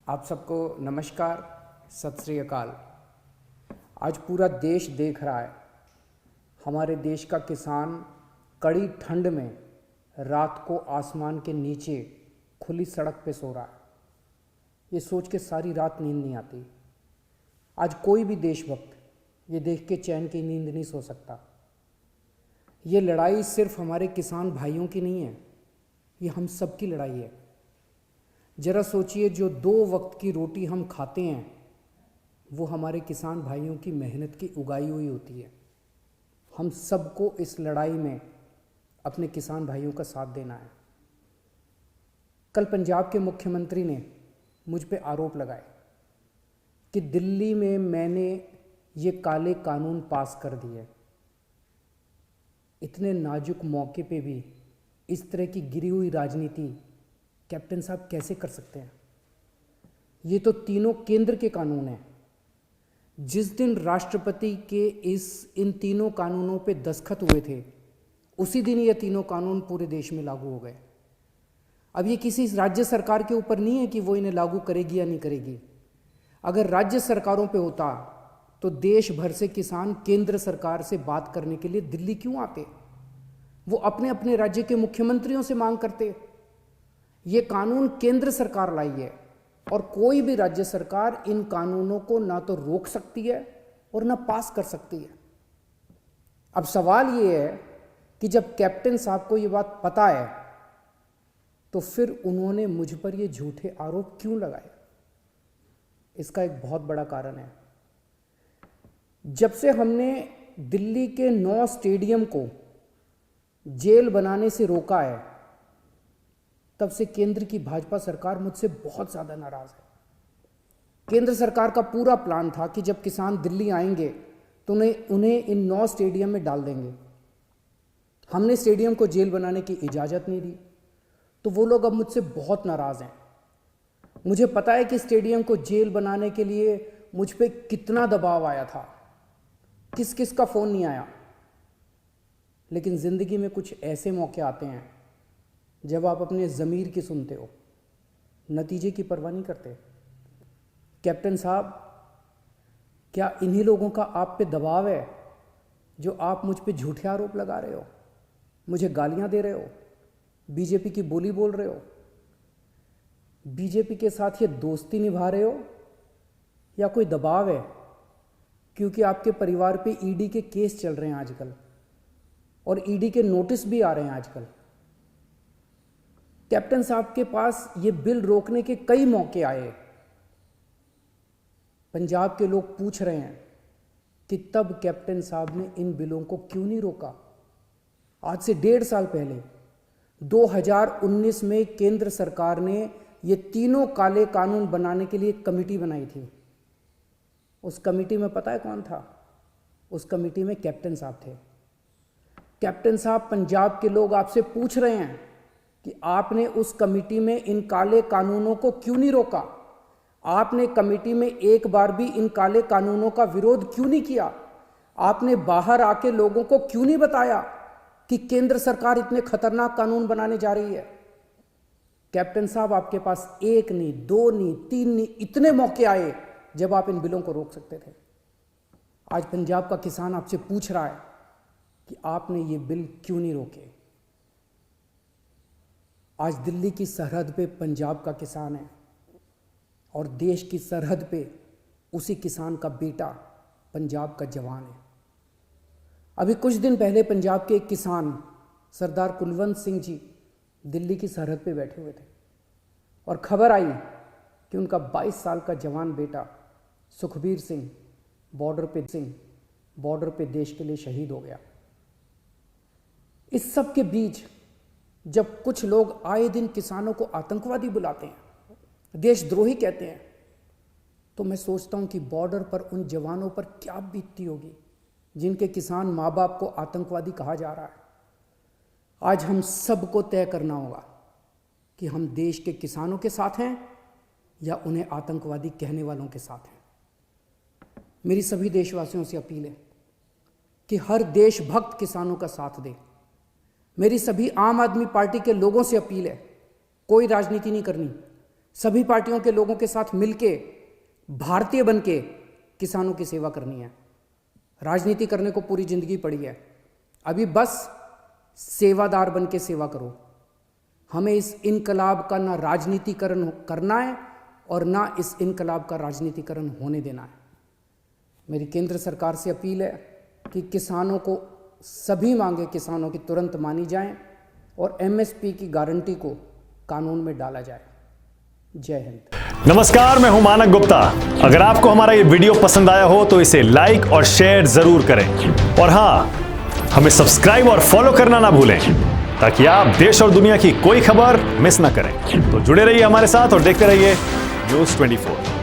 आप सबको नमस्कार, सत श्री अकाल। आज पूरा देश देख रहा है, हमारे देश का किसान कड़ी ठंड में रात को आसमान के नीचे खुली सड़क पे सो रहा है। ये सोच के सारी रात नींद नहीं आती। आज कोई भी देशभक्त ये देख के चैन की नींद नहीं सो सकता। ये लड़ाई सिर्फ हमारे किसान भाइयों की नहीं है, ये हम सब की लड़ाई है। जरा सोचिए, जो 2 वक्त की रोटी हम खाते हैं वो हमारे किसान भाइयों की मेहनत की उगाई हुई होती है। हम सबको इस लड़ाई में अपने किसान भाइयों का साथ देना है। कल पंजाब के मुख्यमंत्री ने मुझ पे आरोप लगाए कि दिल्ली में मैंने ये काले कानून पास कर दिए। इतने नाजुक मौके पे भी इस तरह की गिरी हुई राजनीति कैप्टन साहब कैसे कर सकते हैं? ये तो तीनों केंद्र के कानून हैं। जिस दिन राष्ट्रपति के इन तीनों कानूनों पे दस्तखत हुए थे, उसी दिन ये तीनों कानून पूरे देश में लागू हो गए। अब ये किसी राज्य सरकार के ऊपर नहीं है कि वो इन्हें लागू करेगी या नहीं करेगी। अगर राज्य सरकारों पे होता तो देश भर से किसान केंद्र सरकार से बात करने के लिए दिल्ली क्यों आते? वो अपने अपने राज्य के मुख्यमंत्रियों से मांग करते। ये कानून केंद्र सरकार लाई है और कोई भी राज्य सरकार इन कानूनों को ना तो रोक सकती है और ना पास कर सकती है। अब सवाल ये है कि जब कैप्टन साहब को ये बात पता है तो फिर उन्होंने मुझ पर ये झूठे आरोप क्यों लगाए? इसका एक बहुत बड़ा कारण है। जब से हमने दिल्ली के 9 स्टेडियम को जेल बनाने से रोका है, तब से केंद्र की भाजपा सरकार मुझसे बहुत ज़्यादा नाराज़ है। केंद्र सरकार का पूरा प्लान था कि जब किसान दिल्ली आएंगे तो उन्हें इन 9 स्टेडियम में डाल देंगे। हमने स्टेडियम को जेल बनाने की इजाज़त नहीं दी, तो वो लोग अब मुझसे बहुत नाराज़ हैं। मुझे पता है कि स्टेडियम को जेल बनाने के लिए मुझ पर कितना दबाव आया था, किस किस का फ़ोन नहीं आया। लेकिन ज़िंदगी में कुछ ऐसे मौके आते हैं जब आप अपने ज़मीर की सुनते हो, नतीजे की परवाह नहीं करते। कैप्टन साहब, क्या इन्हीं लोगों का आप पे दबाव है जो आप मुझ पे झूठे आरोप लगा रहे हो, मुझे गालियां दे रहे हो, बीजेपी की बोली बोल रहे हो, बीजेपी के साथ ये दोस्ती निभा रहे हो, या कोई दबाव है क्योंकि आपके परिवार पे ईडी के केस चल रहे हैं आजकल और ईडी के नोटिस भी आ रहे हैं आजकल? कैप्टन साहब के पास ये बिल रोकने के कई मौके आए। पंजाब के लोग पूछ रहे हैं कि तब कैप्टन साहब ने इन बिलों को क्यों नहीं रोका? आज से 1.5 साल पहले 2019 में केंद्र सरकार ने ये तीनों काले कानून बनाने के लिए एक कमेटी बनाई थी। उस कमेटी में पता है कौन था? उस कमेटी में कैप्टन साहब थे। कैप्टन साहब, पंजाब के लोग आपसे पूछ रहे हैं कि आपने उस कमेटी में इन काले कानूनों को क्यों नहीं रोका? आपने कमेटी में एक बार भी इन काले कानूनों का विरोध क्यों नहीं किया? आपने बाहर आके लोगों को क्यों नहीं बताया कि केंद्र सरकार इतने खतरनाक कानून बनाने जा रही है? कैप्टन साहब, आपके पास 1 नहीं, 2 नहीं, 3 नहीं, इतने मौके आए जब आप इन बिलों को रोक सकते थे। आज पंजाब का किसान आपसे पूछ रहा है कि आपने ये बिल क्यों नहीं रोके। आज दिल्ली की सरहद पे पंजाब का किसान है और देश की सरहद पे उसी किसान का बेटा पंजाब का जवान है। अभी कुछ दिन पहले पंजाब के एक किसान सरदार कुलवंत सिंह जी दिल्ली की सरहद पे बैठे हुए थे और खबर आई कि उनका 22 साल का जवान बेटा सुखबीर सिंह बॉर्डर पे देश के लिए शहीद हो गया। इस सब के बीच जब कुछ लोग आए दिन किसानों को आतंकवादी बुलाते हैं, देशद्रोही कहते हैं, तो मैं सोचता हूं कि बॉर्डर पर उन जवानों पर क्या बीतती होगी जिनके किसान माँ बाप को आतंकवादी कहा जा रहा है। आज हम सबको तय करना होगा कि हम देश के किसानों के साथ हैं या उन्हें आतंकवादी कहने वालों के साथ हैं। मेरी सभी देशवासियों से अपील है कि हर देशभक्त किसानों का साथ दे। मेरी सभी आम आदमी पार्टी के लोगों से अपील है, कोई राजनीति नहीं करनी, सभी पार्टियों के लोगों के साथ मिलके भारतीय बन के किसानों की सेवा करनी है। राजनीति करने को पूरी जिंदगी पड़ी है, अभी बस सेवादार बन के सेवा करो। हमें इस इनकलाब का ना राजनीतिकरण करना है और ना इस इनकलाब का राजनीतिकरण होने देना है। मेरी केंद्र सरकार से अपील है कि किसानों को सभी मांगे किसानों की तुरंत मानी जाएं और एमएसपी की गारंटी को कानून में डाला जाए। जय हिंद। नमस्कार, मैं हूं मानक गुप्ता। अगर आपको हमारा ये वीडियो पसंद आया हो तो इसे लाइक और शेयर जरूर करें और हां, हमें सब्सक्राइब और फॉलो करना ना भूलें ताकि आप देश और दुनिया की कोई खबर मिस ना करें। तो जुड़े रहिए हमारे साथ और देखते रहिए न्यूज़ 24।